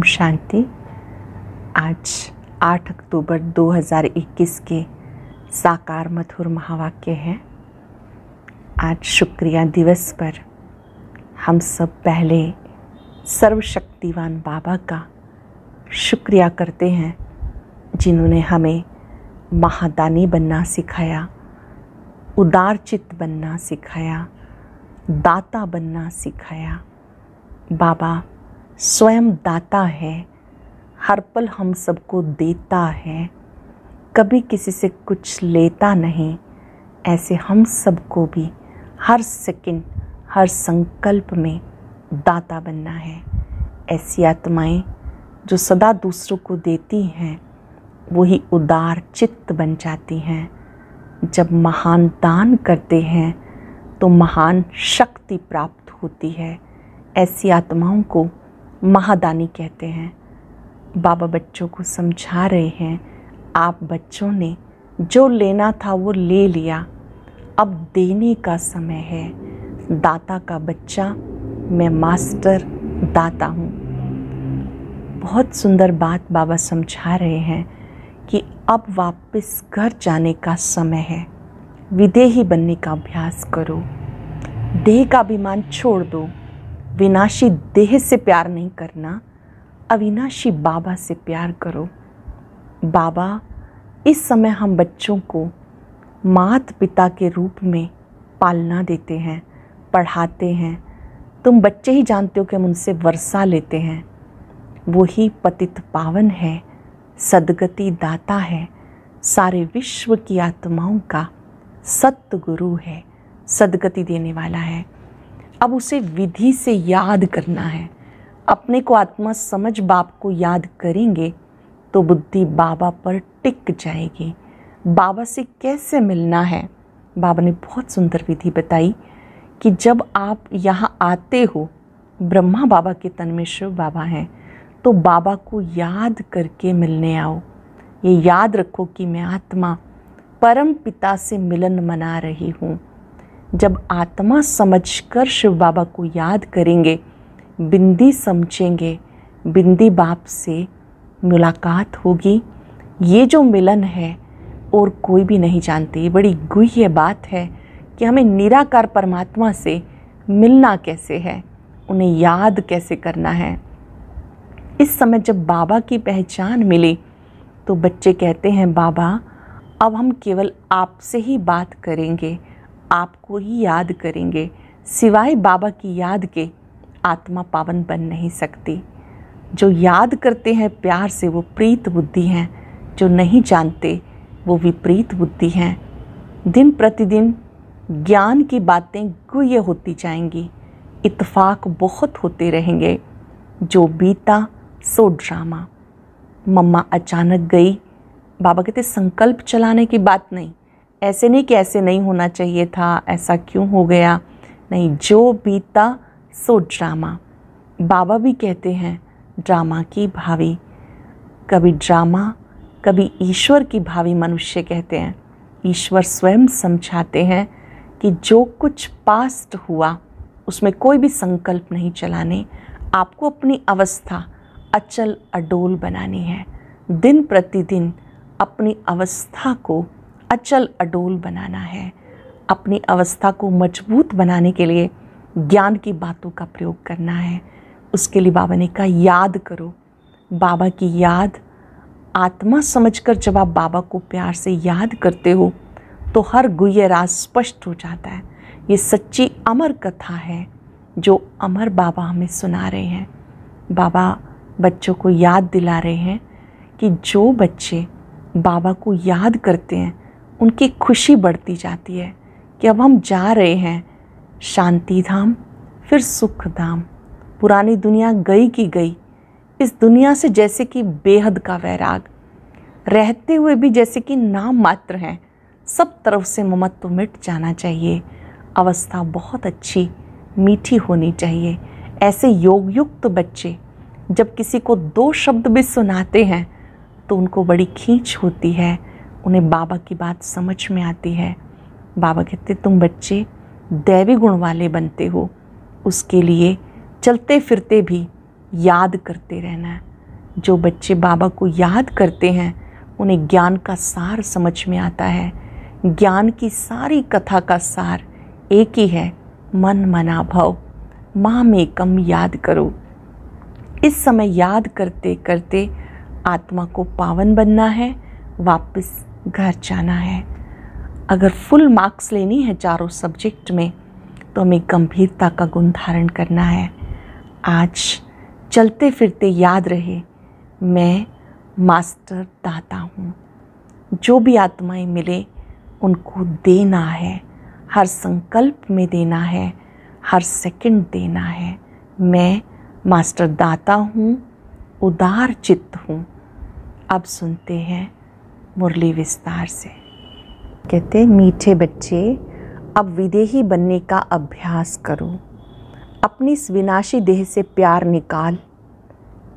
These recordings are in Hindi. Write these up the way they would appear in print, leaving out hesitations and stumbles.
शांति। आज 8 अक्टूबर 2021 के साकार मधुर महावाक्य है। आज शुक्रिया दिवस पर हम सब पहले सर्वशक्तिवान बाबा का शुक्रिया करते हैं, जिन्होंने हमें महादानी बनना सिखाया, उदार चित्त बनना सिखाया, दाता बनना सिखाया। बाबा स्वयं दाता है, हर पल हम सबको देता है, कभी किसी से कुछ लेता नहीं। ऐसे हम सबको भी हर सेकंड, हर संकल्प में दाता बनना है। ऐसी आत्माएं जो सदा दूसरों को देती हैं, वही उदार चित्त बन जाती हैं। जब महान दान करते हैं तो महान शक्ति प्राप्त होती है। ऐसी आत्माओं को महादानी कहते हैं। बाबा बच्चों को समझा रहे हैं, आप बच्चों ने जो लेना था वो ले लिया, अब देने का समय है। दाता का बच्चा, मैं मास्टर दाता हूँ। बहुत सुंदर बात बाबा समझा रहे हैं कि अब वापस घर जाने का समय है। विदेही बनने का अभ्यास करो, देह का अभिमान छोड़ दो। विनाशी देह से प्यार नहीं करना, अविनाशी बाबा से प्यार करो। बाबा इस समय हम बच्चों को माता पिता के रूप में पालना देते हैं, पढ़ाते हैं। तुम बच्चे ही जानते हो कि हम उनसे वर्षा लेते हैं। वही पतित पावन है, सद्गति दाता है, सारे विश्व की आत्माओं का सतगुरु है, सद्गति देने वाला है। अब उसे विधि से याद करना है। अपने को आत्मा समझ बाप को याद करेंगे तो बुद्धि बाबा पर टिक जाएगी। बाबा से कैसे मिलना है, बाबा ने बहुत सुंदर विधि बताई कि जब आप यहाँ आते हो, ब्रह्मा बाबा के तन में शिव बाबा हैं, तो बाबा को याद करके मिलने आओ। ये याद रखो कि मैं आत्मा परम पिता से मिलन मना रही हूँ। जब आत्मा समझकर शिव बाबा को याद करेंगे, बिंदी समझेंगे, बिंदी बाप से मुलाकात होगी। ये जो मिलन है और कोई भी नहीं जानते। ये बड़ी गुह्य बात है कि हमें निराकार परमात्मा से मिलना कैसे है, उन्हें याद कैसे करना है। इस समय जब बाबा की पहचान मिली तो बच्चे कहते हैं, बाबा अब हम केवल आपसे ही बात करेंगे, आपको ही याद करेंगे। सिवाय बाबा की याद के आत्मा पावन बन नहीं सकती। जो याद करते हैं प्यार से वो प्रीत बुद्धि हैं, जो नहीं जानते वो विपरीत बुद्धि हैं। दिन प्रतिदिन ज्ञान की बातें गुह्य होती जाएंगी, इत्तेफाक बहुत होते रहेंगे। जो बीता सो ड्रामा। मम्मा अचानक गई, बाबा कहते संकल्प चलाने की बात नहीं। ऐसे नहीं कि ऐसे नहीं होना चाहिए था, ऐसा क्यों हो गया, नहीं, जो बीता सो ड्रामा। बाबा भी कहते हैं ड्रामा की भावी। कभी ड्रामा, कभी ईश्वर की भावी मनुष्य कहते हैं। ईश्वर स्वयं समझाते हैं कि जो कुछ पास्ट हुआ उसमें कोई भी संकल्प नहीं चलाने, आपको अपनी अवस्था अचल अडोल बनानी है। दिन प्रतिदिन अपनी अवस्था को अचल अडोल बनाना है। अपनी अवस्था को मजबूत बनाने के लिए ज्ञान की बातों का प्रयोग करना है। उसके लिए बाबा ने कहा याद करो। बाबा की याद आत्मा समझकर जब आप बाबा को प्यार से याद करते हो तो हर गुह्य राज स्पष्ट हो जाता है। ये सच्ची अमर कथा है जो अमर बाबा हमें सुना रहे हैं। बाबा बच्चों को याद दिला रहे हैं कि जो बच्चे बाबा को याद करते हैं उनकी खुशी बढ़ती जाती है कि अब हम जा रहे हैं शांति धाम, फिर सुख धाम। पुरानी दुनिया गई की गई। इस दुनिया से जैसे कि बेहद का वैराग, रहते हुए भी जैसे कि नाम मात्र हैं। सब तरफ से ममत्व मिट जाना चाहिए। अवस्था बहुत अच्छी मीठी होनी चाहिए। ऐसे योग युक्त बच्चे जब किसी को दो शब्द भी सुनाते हैं तो उनको बड़ी खींच होती है, उन्हें बाबा की बात समझ में आती है। बाबा कहते तुम बच्चे दैवी गुण वाले बनते हो, उसके लिए चलते फिरते भी याद करते रहना है। जो बच्चे बाबा को याद करते हैं उन्हें ज्ञान का सार समझ में आता है। ज्ञान की सारी कथा का सार एक ही है, मन मना भव माम एकम याद करो। इस समय याद करते करते आत्मा को पावन बनना है, वापस घर जाना है। अगर फुल मार्क्स लेनी है चारों सब्जेक्ट में तो हमें गंभीरता का गुण धारण करना है। आज चलते फिरते याद रहे, मैं मास्टर दाता हूँ। जो भी आत्माएं मिले उनको देना है, हर संकल्प में देना है, हर सेकंड देना है। मैं मास्टर दाता हूँ, उदार चित्त हूँ। अब सुनते हैं मुरली विस्तार से। कहते मीठे बच्चे, अब विदेही बनने का अभ्यास करो। अपनी इस विनाशी देह से प्यार निकाल,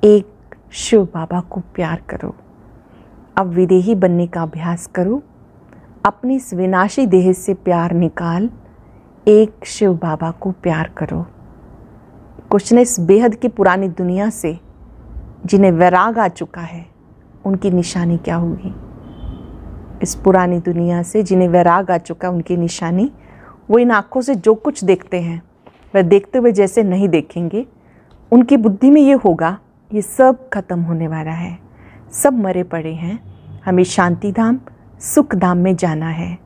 एक शिव बाबा को प्यार करो। अब विदेही बनने का अभ्यास करो। अपनी इस विनाशी देह से प्यार निकाल, एक शिव बाबा को प्यार करो। कुछ ने इस बेहद की पुरानी दुनिया से जिन्हें वैराग आ चुका है उनकी निशानी क्या होगी? इस पुरानी दुनिया से जिन्हें वैराग आ चुका है उनकी निशानी, वो इन आँखों से जो कुछ देखते हैं वह देखते हुए जैसे नहीं देखेंगे। उनकी बुद्धि में ये होगा ये सब खत्म होने वाला है, सब मरे पड़े हैं, हमें शांति धाम सुख धाम में जाना है।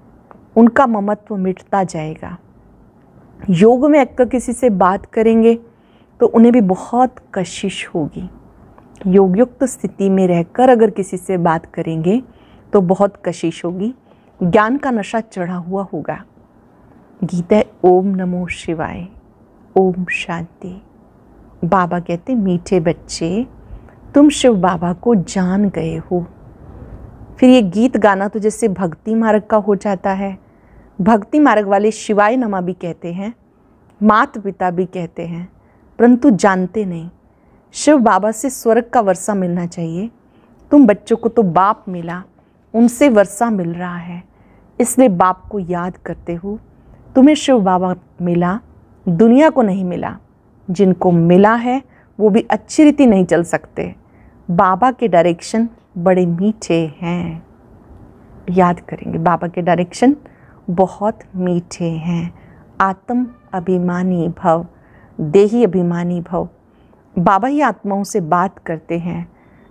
उनका ममत्व मिटता जाएगा। योग में अगर किसी से बात करेंगे तो उन्हें भी बहुत कशिश होगी। योगयुक्त स्थिति में रहकर अगर किसी से बात करेंगे तो बहुत कशिश होगी। ज्ञान का नशा चढ़ा हुआ होगा। गीता है ओम नमो शिवाय, ओम शांति। बाबा कहते मीठे बच्चे, तुम शिव बाबा को जान गए हो। फिर ये गीत गाना तो जैसे भक्ति मार्ग का हो जाता है। भक्ति मार्ग वाले शिवाय नमा भी कहते हैं, माता पिता भी कहते हैं, परंतु जानते नहीं। शिव बाबा से स्वर्ग का वर्षा मिलना चाहिए। तुम बच्चों को तो बाप मिला, उनसे वर्षा मिल रहा है, इसलिए बाप को याद करते हो। तुम्हें शिव बाबा मिला, दुनिया को नहीं मिला। जिनको मिला है वो भी अच्छी रीति नहीं चल सकते। बाबा के डायरेक्शन बड़े मीठे हैं। याद करेंगे बाबा के डायरेक्शन बहुत मीठे हैं। आत्म अभिमानी भव, देही अभिमानी भव। बाबा ही आत्माओं से बात करते हैं।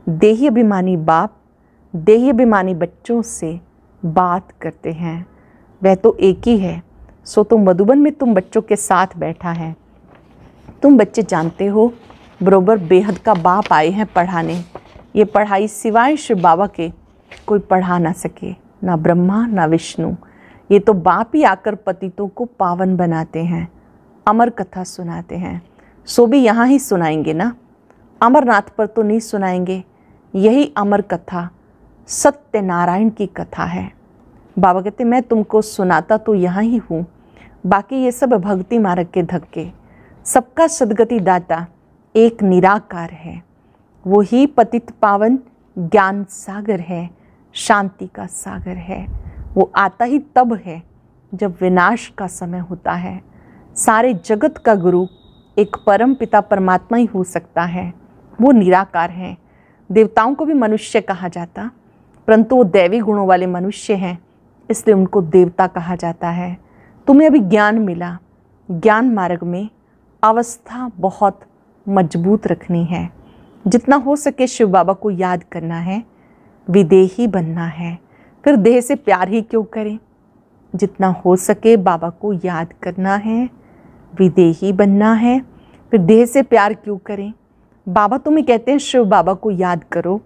देही अभिमानी बाप देही अभिमानी बच्चों से बात करते हैं। वह तो एक ही है। सो तो मधुबन में तुम बच्चों के साथ बैठा है। तुम बच्चे जानते हो बरोबर बेहद का बाप आए हैं पढ़ाने। ये पढ़ाई सिवाय शिव बाबा के कोई पढ़ा ना सके, ना ब्रह्मा ना विष्णु। ये तो बाप ही आकर पतितों को पावन बनाते हैं, अमर कथा सुनाते हैं। सो भी यहाँ ही सुनाएंगे ना, अमरनाथ पर तो नहीं सुनाएंगे। यही अमर कथा सत्यनारायण की कथा है। बाबा कहते मैं तुमको सुनाता तो यहाँ ही हूँ, बाकी ये सब भक्ति मार्ग के धक्के। सबका सदगति दाता एक निराकार है। वो ही पतित पावन ज्ञान सागर है, शांति का सागर है। वो आता ही तब है जब विनाश का समय होता है। सारे जगत का गुरु एक परम पिता परमात्मा ही हो सकता है। वो निराकार हैं। देवताओं को भी मनुष्य कहा जाता, परंतु वो दैवी गुणों वाले मनुष्य हैं, इसलिए उनको देवता कहा जाता है। तुम्हें अभी ज्ञान मिला। ज्ञान मार्ग में अवस्था बहुत मजबूत रखनी है। जितना हो सके शिव बाबा को याद करना है, विदेही बनना है। फिर देह से प्यार ही क्यों करें? जितना हो सके बाबा को याद करना है, विदेही बनना है। फिर देह से प्यार क्यों करें? बाबा तुम्हें कहते हैं शिव बाबा को याद करो,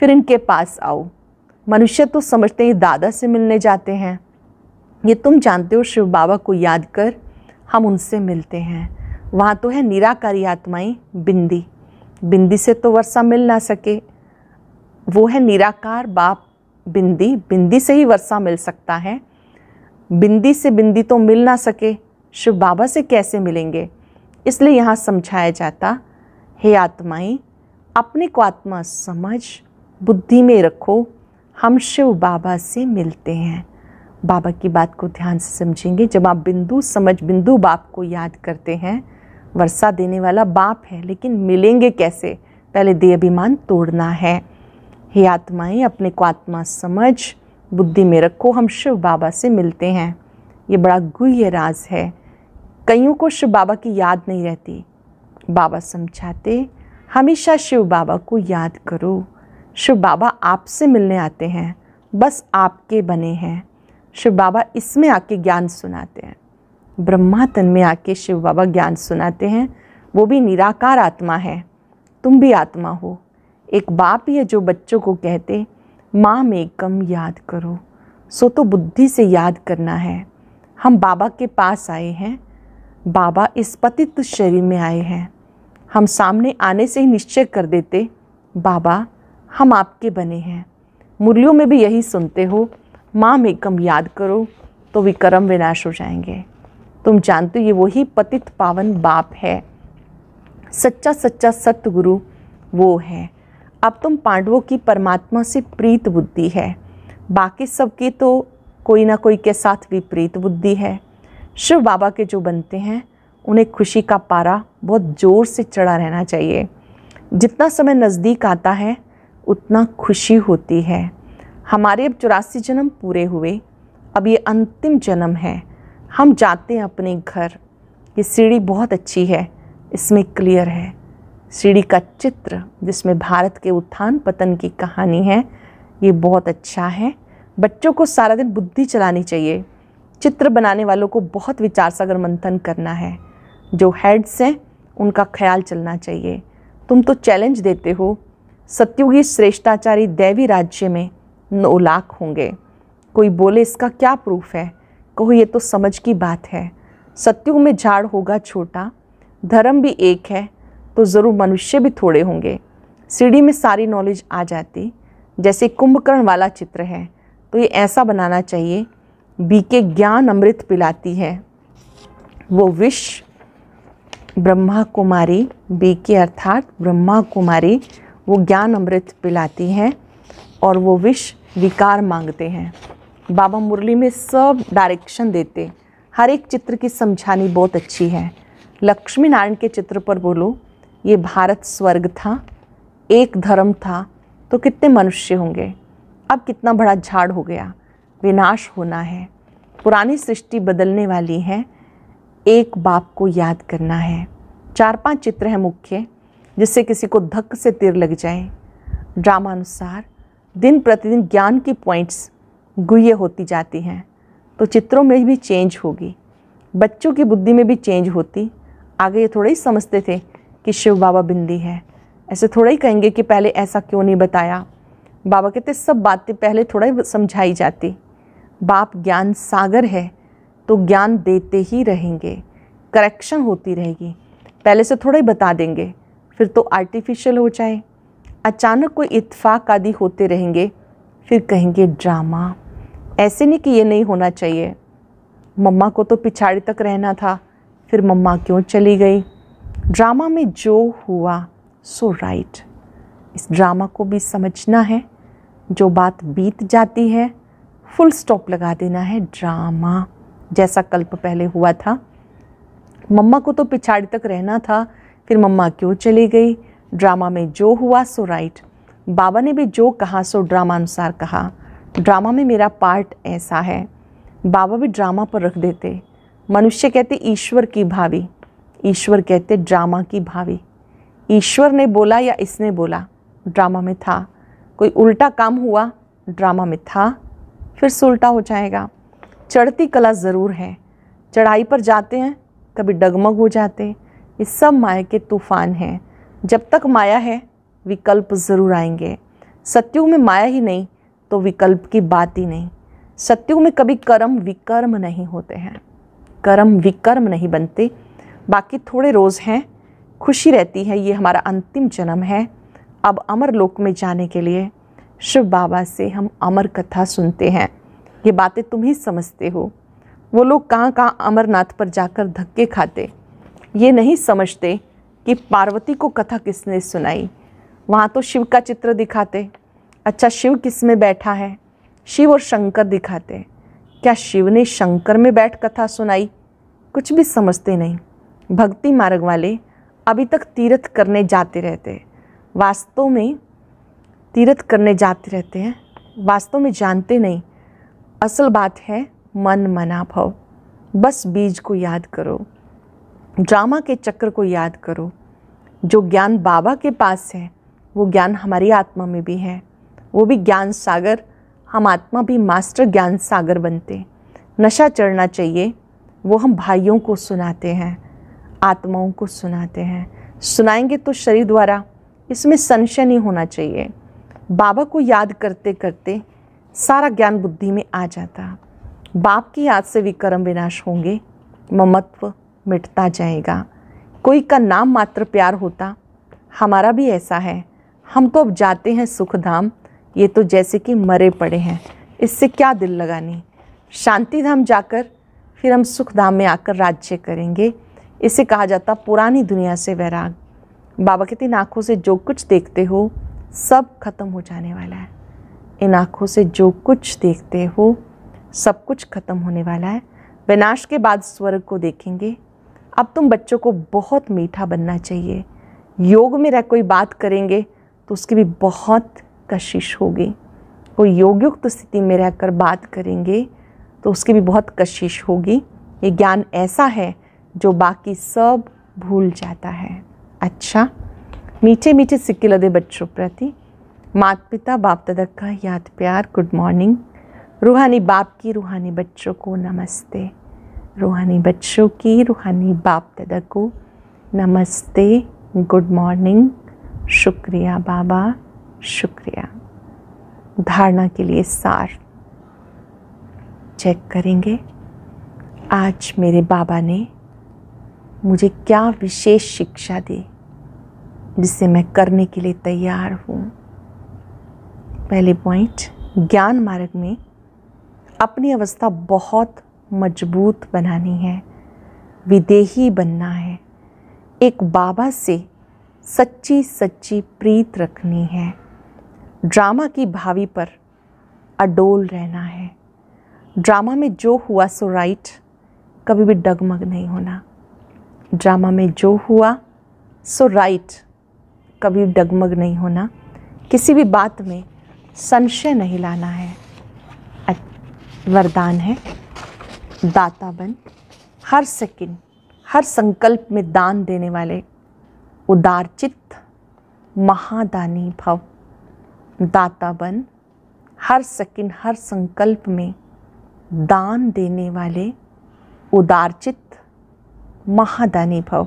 फिर इनके पास आओ। मनुष्य तो समझते हैं दादा से मिलने जाते हैं। ये तुम जानते हो शिव बाबा को याद कर हम उनसे मिलते हैं। वहाँ तो है निराकारी आत्माएं बिंदी। बिंदी से तो वर्षा मिल ना सके। वो है निराकार बाप बिंदी। बिंदी से ही वर्षा मिल सकता है। बिंदी से बिंदी तो मिल ना सके, शिव बाबा से कैसे मिलेंगे? इसलिए यहाँ समझाया जाता, हे आत्माएं, अपने को आत्मा समझ बुद्धि में रखो, हम शिव बाबा से मिलते हैं। बाबा की बात को ध्यान से समझेंगे। जब आप बिंदु समझ बिंदु बाप को याद करते हैं, वर्षा देने वाला बाप है, लेकिन मिलेंगे कैसे? पहले देह अभिमान तोड़ना है। हे आत्माएं, अपने को आत्मा समझ बुद्धि में रखो, हम शिव बाबा से मिलते हैं। ये बड़ा गुह्य राज है। कईयों को शिव बाबा की याद नहीं रहती। बाबा समझाते, हमेशा शिव बाबा को याद करो। शिव बाबा आपसे मिलने आते हैं, बस आपके बने हैं। शिव बाबा इसमें आके ज्ञान सुनाते हैं। ब्रह्मा तन में आके शिव बाबा ज्ञान सुनाते हैं। वो भी निराकार आत्मा है, तुम भी आत्मा हो। एक बाप ही है जो बच्चों को कहते, माँ में कम याद करो। सो तो बुद्धि से याद करना है। हम बाबा के पास आए हैं। बाबा इस पतित शरीर में आए हैं। हम सामने आने से ही निश्चय कर देते, बाबा हम आपके बने हैं। मुरलियों में भी यही सुनते हो, माँ में कम याद करो तो विक्रम विनाश हो जाएंगे। तुम जानते हो ये वही पतित पावन बाप है, सच्चा सच्चा सतगुरु वो है। अब तुम पांडवों की परमात्मा से प्रीत बुद्धि है, बाकी सबकी तो कोई ना कोई के साथ विपरीत बुद्धि है। शिव बाबा के जो बनते हैं उन्हें खुशी का पारा बहुत ज़ोर से चढ़ा रहना चाहिए। जितना समय नज़दीक आता है उतना खुशी होती है। हमारे अब 84 जन्म पूरे हुए, अब ये अंतिम जन्म है। हम जाते हैं अपने घर। ये सीढ़ी बहुत अच्छी है, इसमें क्लियर है सीढ़ी का चित्र जिसमें भारत के उत्थान पतन की कहानी है। ये बहुत अच्छा है। बच्चों को सारा दिन बुद्धि चलानी चाहिए। चित्र बनाने वालों को बहुत विचार सागर मंथन करना है। जो हेड्स हैं उनका ख्याल चलना चाहिए। तुम तो चैलेंज देते हो, सत्युगी श्रेष्ठाचारी दैवी राज्य में 9 लाख होंगे। कोई बोले इसका क्या प्रूफ है, कहो ये तो समझ की बात है। सत्युग में झाड़ होगा छोटा, धर्म भी एक है तो ज़रूर मनुष्य भी थोड़े होंगे। सीढ़ी में सारी नॉलेज आ जाती। जैसे कुंभकर्ण वाला चित्र है तो ये ऐसा बनाना चाहिए, बीके ज्ञान अमृत पिलाती है। वो विष ब्रह्मा कुमारी, बीके अर्थात ब्रह्मा कुमारी वो ज्ञान अमृत पिलाती हैं और वो विष विकार मांगते हैं। बाबा मुरली में सब डायरेक्शन देते। हर एक चित्र की समझानी बहुत अच्छी है। लक्ष्मी नारायण के चित्र पर बोलो, ये भारत स्वर्ग था, एक धर्म था तो कितने मनुष्य होंगे, अब कितना बड़ा झाड़ हो गया, विनाश होना है। पुरानी सृष्टि बदलने वाली है, एक बाप को याद करना है। 4-5 चित्र हैं मुख्य, जिससे किसी को धक्क से तीर लग जाए। ड्रामानुसार दिन प्रतिदिन ज्ञान की पॉइंट्स गुह्य होती जाती हैं, तो चित्रों में भी चेंज होगी, बच्चों की बुद्धि में भी चेंज होती। आगे ये थोड़ा ही समझते थे कि शिव बाबा बिंदी है, ऐसे थोड़ा ही कहेंगे कि पहले ऐसा क्यों नहीं बताया। बाबा कहते सब बातें पहले थोड़ा ही समझाई जाती। बाप ज्ञान सागर है तो ज्ञान देते ही रहेंगे, करेक्शन होती रहेगी। पहले से थोड़ा ही बता देंगे फिर तो आर्टिफिशियल हो जाए। अचानक कोई इत्फाक आदि होते रहेंगे, फिर कहेंगे ड्रामा। ऐसे नहीं कि ये नहीं होना चाहिए, मम्मा को तो पिछाड़ी तक रहना था, फिर मम्मा क्यों चली गई। ड्रामा में जो हुआ सो राइट, इस ड्रामा को भी समझना है। जो बात बीत जाती है फुल स्टॉप लगा देना है। ड्रामा जैसा कल्प पहले हुआ था, मम्मा को तो पिछाड़ी तक रहना था, फिर मम्मा क्यों चली गई। ड्रामा में जो हुआ सो राइट। बाबा ने भी जो कहा सो ड्रामा अनुसार कहा। ड्रामा में मेरा पार्ट ऐसा है। बाबा भी ड्रामा पर रख देते। मनुष्य कहते ईश्वर की भावी, ईश्वर कहते ड्रामा की भावी। ईश्वर ने बोला या इसने बोला, ड्रामा में था। कोई उल्टा काम हुआ, ड्रामा में था, फिर से उल्टा हो जाएगा। चढ़ती कला ज़रूर है, चढ़ाई पर जाते हैं कभी डगमग हो जाते। ये सब माया के तूफान हैं। जब तक माया है विकल्प ज़रूर आएंगे। सत्युग में माया ही नहीं तो विकल्प की बात ही नहीं। सत्युग में कभी कर्म विकर्म नहीं होते हैं, कर्म विकर्म नहीं बनते। बाकी थोड़े रोज़ हैं, खुशी रहती है। ये हमारा अंतिम जन्म है। अब अमर लोक में जाने के लिए शिव बाबा से हम अमर कथा सुनते हैं। ये बातें तुम ही समझते हो। वो लोग कहाँ कहाँ अमरनाथ पर जाकर धक्के खाते, ये नहीं समझते कि पार्वती को कथा किसने सुनाई। वहाँ तो शिव का चित्र दिखाते, अच्छा शिव किस में बैठा है, शिव और शंकर दिखाते। क्या शिव ने शंकर में बैठ कथा सुनाई? कुछ भी समझते नहीं। भक्ति मार्ग वाले अभी तक तीर्थ करने जाते रहते, वास्तव में तीर्थ करने जाते रहते हैं, वास्तव में जानते नहीं। असल बात है मन मना भव। बस बीज को याद करो, ड्रामा के चक्र को याद करो। जो ज्ञान बाबा के पास है वो ज्ञान हमारी आत्मा में भी है, वो भी ज्ञान सागर। हम आत्मा भी मास्टर ज्ञान सागर बनते। नशा चढ़ना चाहिए, वो हम भाइयों को सुनाते हैं, आत्माओं को सुनाते हैं। सुनाएंगे तो शरीर द्वारा, इसमें संशय नहीं होना चाहिए। बाबा को याद करते करते सारा ज्ञान बुद्धि में आ जाता। बाप की याद से विकर्म विनाश होंगे, ममत्व मिटता जाएगा। कोई का नाम मात्र प्यार होता, हमारा भी ऐसा है। हम तो अब जाते हैं सुख धाम, ये तो जैसे कि मरे पड़े हैं, इससे क्या दिल लगानी। शांति धाम जाकर फिर हम सुख धाम में आकर राज्य करेंगे। इसे कहा जाता पुरानी दुनिया से वैराग। बाबा कहते इन आँखों से जो कुछ देखते हो सब खत्म हो जाने वाला है। इन आँखों से जो कुछ देखते हो सब कुछ खत्म होने वाला है। विनाश के बाद स्वर्ग को देखेंगे। अब तुम बच्चों को बहुत मीठा बनना चाहिए। योग में रह कोई बात करेंगे तो उसकी भी बहुत कशिश होगी। कोई योग युक्त स्थिति में रहकर बात करेंगे तो उसकी भी बहुत कशिश होगी। ये ज्ञान ऐसा है जो बाकी सब भूल जाता है। अच्छा, मीठे मीठे सिक्के लदे बच्चों प्रति माता पिता बाप दादा का याद प्यार, गुड मॉर्निंग। रूहानी बाप की रूहानी बच्चों को नमस्ते। रूहानी बच्चों की रूहानी बाप दादा को नमस्ते, गुड मॉर्निंग। शुक्रिया बाबा, शुक्रिया। धारणा के लिए सार चेक करेंगे। आज मेरे बाबा ने मुझे क्या विशेष शिक्षा दी जिसे मैं करने के लिए तैयार हूँ। पहले पॉइंट, ज्ञान मार्ग में अपनी अवस्था बहुत मजबूत बनानी है, विदेही बनना है। एक बाबा से सच्ची सच्ची प्रीत रखनी है। ड्रामा की भावी पर अडोल रहना है। ड्रामा में जो हुआ सो राइट, कभी भी डगमग नहीं होना। ड्रामा में जो हुआ सो राइट, कभी डगमग नहीं होना। किसी भी बात में संशय नहीं लाना है। वरदान है दाता बन। हर सेकंड हर संकल्प में दान देने वाले उदारचित्त महादानी भव। दाता बन, हर सेकंड हर संकल्प में दान देने वाले उदारचित्त महादानी भव।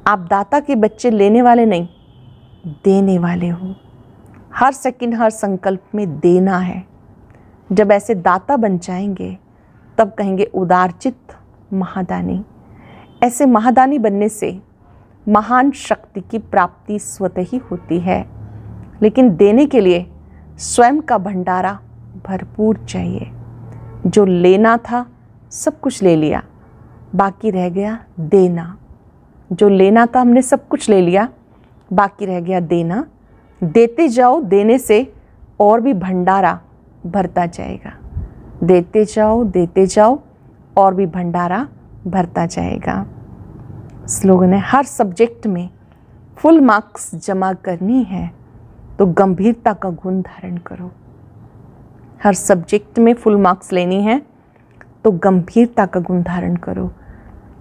आप दाता के बच्चे लेने वाले नहीं, देने वाले हो। हर सेकंड हर संकल्प में देना है। जब ऐसे दाता बन जाएंगे तब कहेंगे उदारचित्त महादानी। ऐसे महादानी बनने से महान शक्ति की प्राप्ति स्वतः ही होती है, लेकिन देने के लिए स्वयं का भंडारा भरपूर चाहिए। जो लेना था सब कुछ ले लिया, बाकी रह गया देना। जो लेना था हमने सब कुछ ले लिया, बाकी रह गया देना। देते जाओ, देने से और भी भंडारा भरता जाएगा। देते जाओ और भी भंडारा भरता जाएगा। स्लोगन है हर सब्जेक्ट में फुल मार्क्स जमा करनी है तो गंभीरता का गुण धारण करो। हर सब्जेक्ट में फुल मार्क्स लेनी है तो गंभीरता का गुण धारण करो।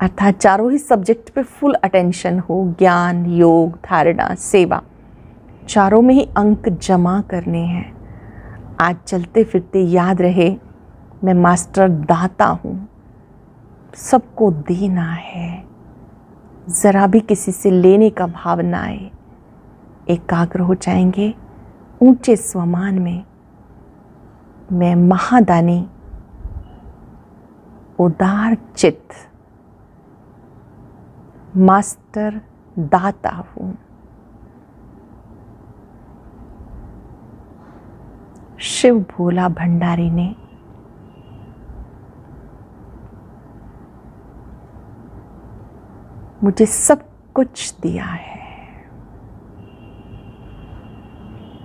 अर्थात चारों ही सब्जेक्ट पे फुल अटेंशन हो। ज्ञान, योग, धारणा, सेवा, चारों में ही अंक जमा करने हैं। आज चलते फिरते याद रहे मैं मास्टर दाता हूँ, सबको देना है। ज़रा भी किसी से लेने का भाव ना आए। एकाग्र हो जाएंगे ऊंचे स्वमान में। मैं महादानी उदार चित्त मास्टर दाता हूँ। शिव भोला भंडारी ने मुझे सब कुछ दिया है।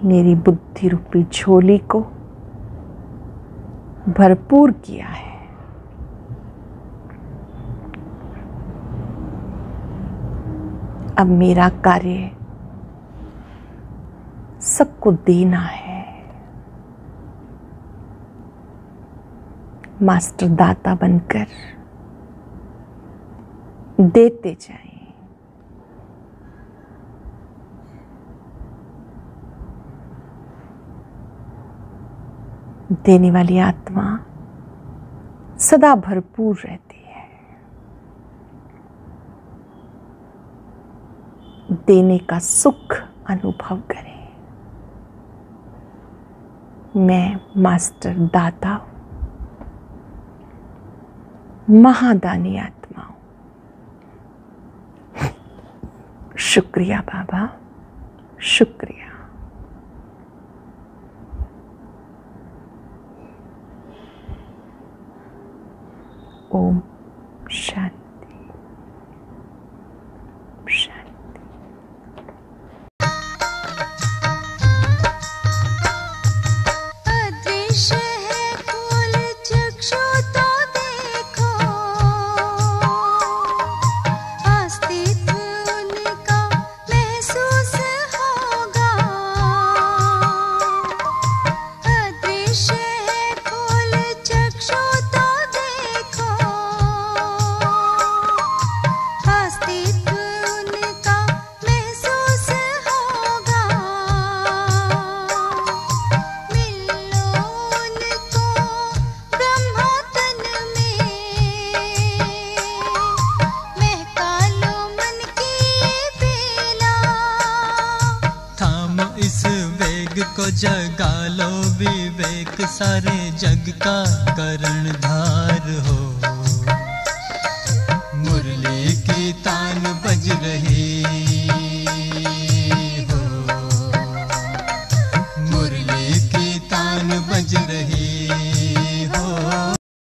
मेरी बुद्धि रूपी झोली को भरपूर किया है। अब मेरा कार्य सबको देना है। मास्टर दाता बनकर देते जाएं। देने वाली आत्मा सदा भरपूर रहती है। देने का सुख अनुभव करें। मैं मास्टर दाता हूं, महादानी आत्मा हूं। शुक्रिया बाबा, शुक्रिया। ओम शांति शांति। अदृश्य है फूल चक्षु तो देखो, अस्तित्व उनका महसूस होगा। अदृश्य है फूल चक्षु तो देखो, अस्तित्व उनका महसूस होगा। मिलो उनको ब्रह्मोतन में, महका लो मन की बेला। थामो इस वेग को, जगा लो विवेक, सारे जग का कर्णधार हो। मुरली की तान बज रही हो, मुरली की तान बज रही